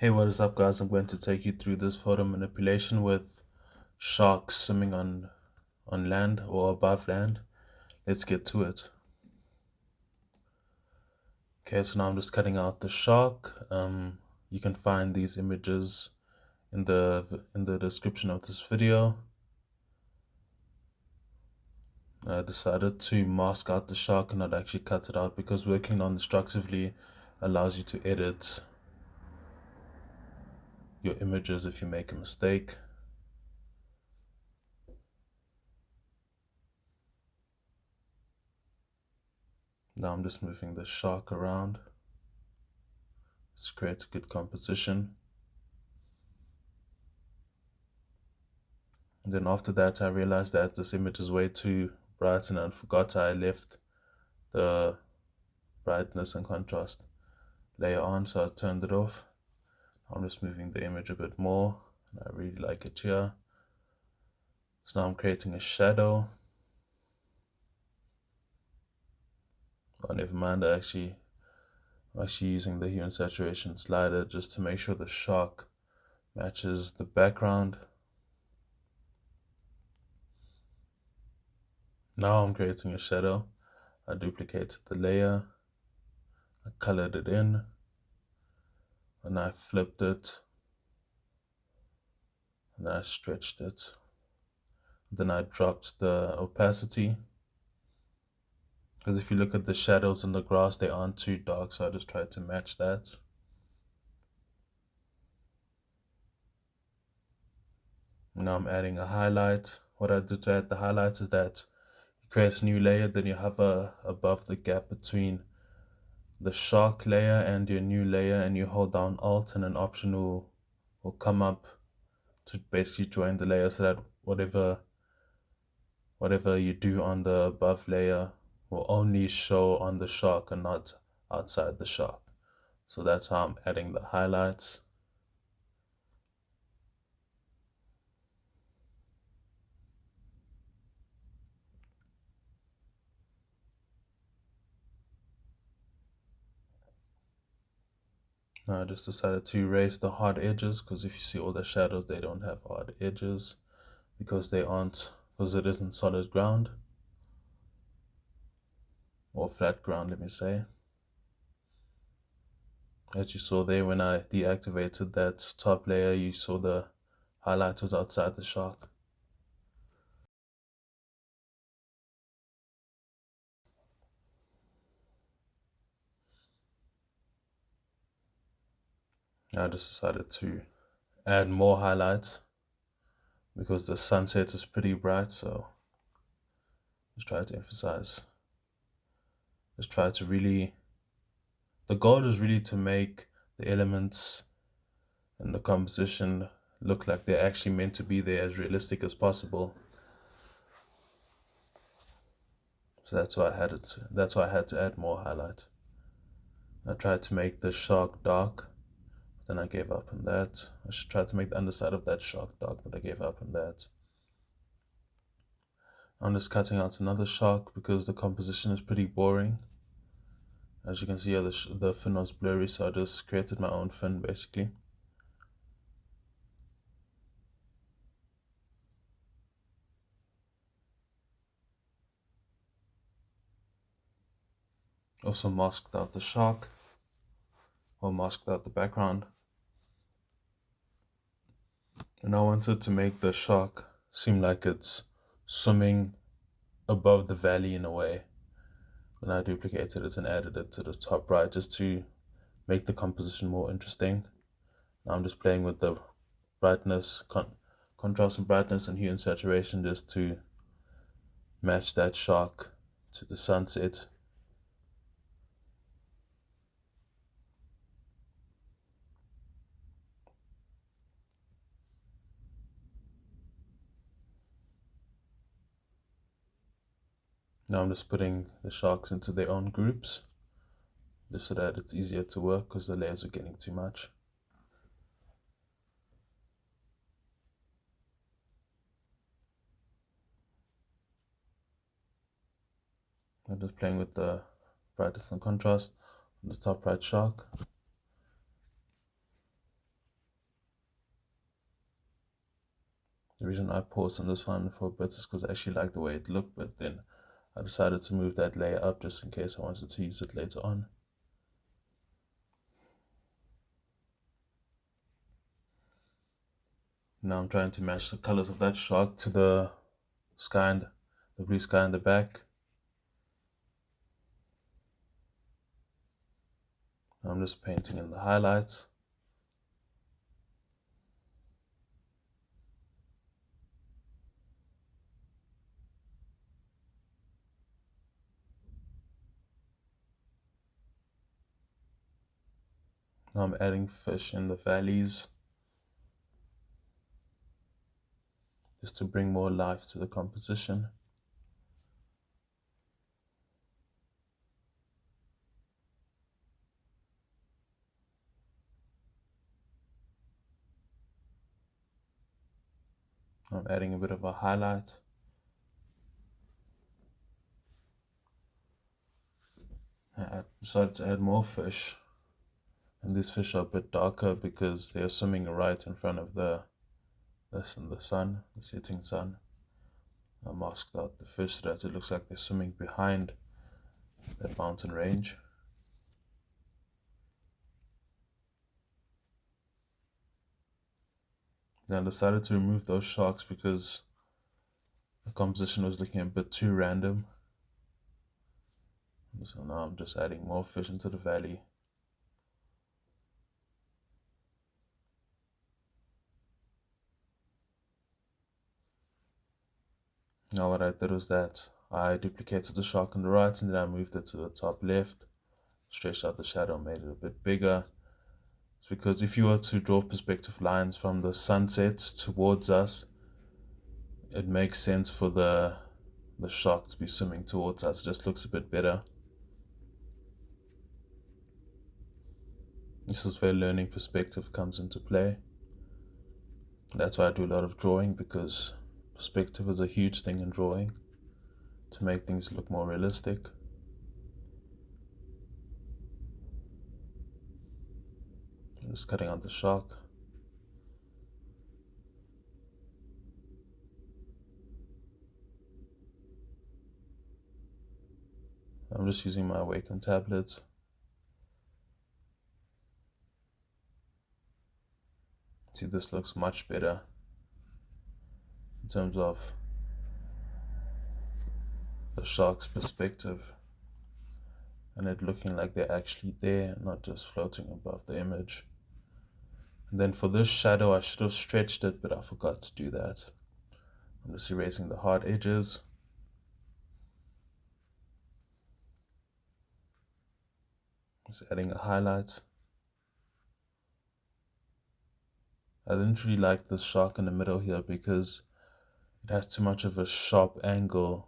Hey, what is up, guys? I'm going to take you through this photo manipulation with sharks swimming on land or above land. Let's get to it. Okay, so now I'm just cutting out the shark. You can find these images in the description of this video. I decided to mask out the shark and not actually cut it out because working non-destructively allows you to edit your images if you make a mistake. Now I'm just moving the shark around. This creates a good composition. And then after that, I realized that this image is way too bright and I forgot I left the brightness and contrast layer on, so I turned it off. I'm just moving the image a bit more, and I really like it here. So now I'm creating a shadow. Oh, never mind, I'm actually using the hue and saturation slider just to make sure the shark matches the background. Now I'm creating a shadow. I duplicated the layer, I colored it in, and I flipped it, and then I stretched it. Then I dropped the opacity, because if you look at the shadows in the grass, they aren't too dark, so I just tried to match that. Now I'm adding a highlight. What I do to add the highlight is that you create a new layer, then you hover above the gap between the shark layer and your new layer, and you hold down Alt, and an option will come up to basically join the layer, so that whatever you do on the above layer will only show on the shark and not outside the shark. So that's how I'm adding the highlights. Now I just decided to erase the hard edges, because if you see all the shadows, they don't have hard edges because it isn't solid ground, or flat ground, let me say. As you saw there, when I deactivated that top layer, you saw the highlight was outside the shark. I just decided to add more highlights because the sunset is pretty bright, so just try to emphasize. Just try to really, the goal is really to make the elements and the composition look like they're actually meant to be there, as realistic as possible. So that's why I had to add more highlight. I tried to make the shark dark, then I gave up on that. I should try to make the underside of that shark dark, but I gave up on that. I'm just cutting out another shark because the composition is pretty boring. As you can see here, the fin was blurry, so I just created my own fin basically. Also masked out the shark, or masked out the background. And I wanted to make the shark seem like it's swimming above the valley in a way. Then I duplicated it and added it to the top right just to make the composition more interesting. Now I'm just playing with the brightness, contrast and brightness, and hue and saturation just to match that shark to the sunset. Now I'm just putting the sharks into their own groups, just so that it's easier to work because the layers are getting too much. I'm just playing with the brightness and contrast on the top right shark. The reason I paused on this one for a bit is because I actually like the way it looked, but then I decided to move that layer up just in case I wanted to use it later on. Now I'm trying to match the colors of that shark to the sky and the blue sky in the back. I'm just painting in the highlights. Now I'm adding fish in the valleys just to bring more life to the composition. I'm adding a bit of a highlight. I decided to add more fish, and these fish are a bit darker because they're swimming right in front of the sun, the setting sun. I masked out the fish so that it looks like they're swimming behind that mountain range. Then I decided to remove those sharks because the composition was looking a bit too random. So now I'm just adding more fish into the valley. Now what I did was that I duplicated the shark on the right and then I moved it to the top left, stretched out the shadow, made it a bit bigger. It's because if you were to draw perspective lines from the sunset towards us, it makes sense for the shark to be swimming towards us. It just looks a bit better. This is where learning perspective comes into play. That's why I do a lot of drawing, because perspective is a huge thing in drawing to make things look more realistic. I'm just cutting out the shark. I'm just using my Wacom tablet. See, this looks much better in terms of the shark's perspective and it looking like they're actually there, not just floating above the image. And then for this shadow, I should have stretched it, but I forgot to do that. I'm just erasing the hard edges. Just adding a highlight. I didn't really like this shark in the middle here because it has too much of a sharp angle.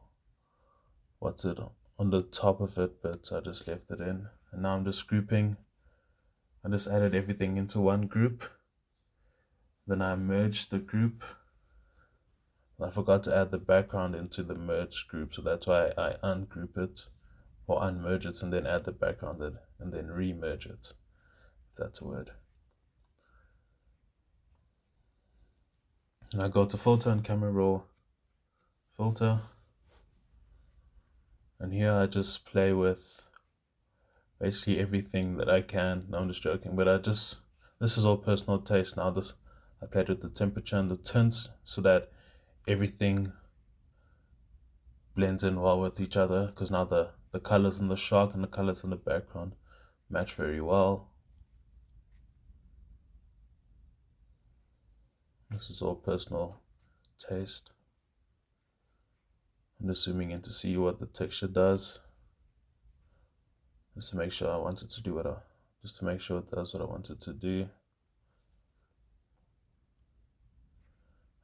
On the top of it, but I just left it in. And now I'm just grouping. I just added everything into one group. Then I merged the group. I forgot to add the background into the merged group, so that's why I ungroup it or unmerge it and then add the background and then remerge it, if that's a word. And I go to filter and camera raw, filter, and here I just play with basically everything that I can. No, I'm just joking, but this is all personal taste now. I played with the temperature and the tint so that everything blends in well with each other, because now the colors in the shark and the colors in the background match very well. This is all personal taste. I'm just zooming in to see what the texture does, just to make sure it does what I want it to do.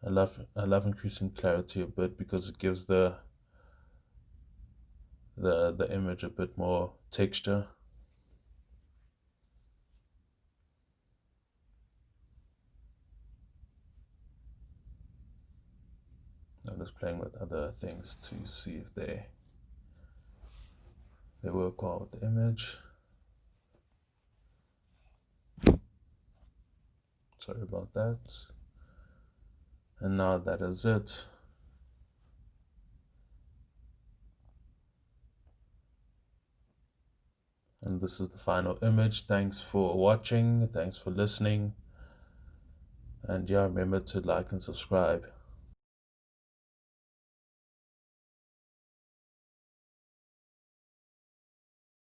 I love increasing clarity a bit because it gives the image a bit more texture. I'm just playing with other things to see if they work well with the image. Sorry about that. And now that is it. And this is the final image. Thanks for watching. Thanks for listening. And yeah, remember to like and subscribe.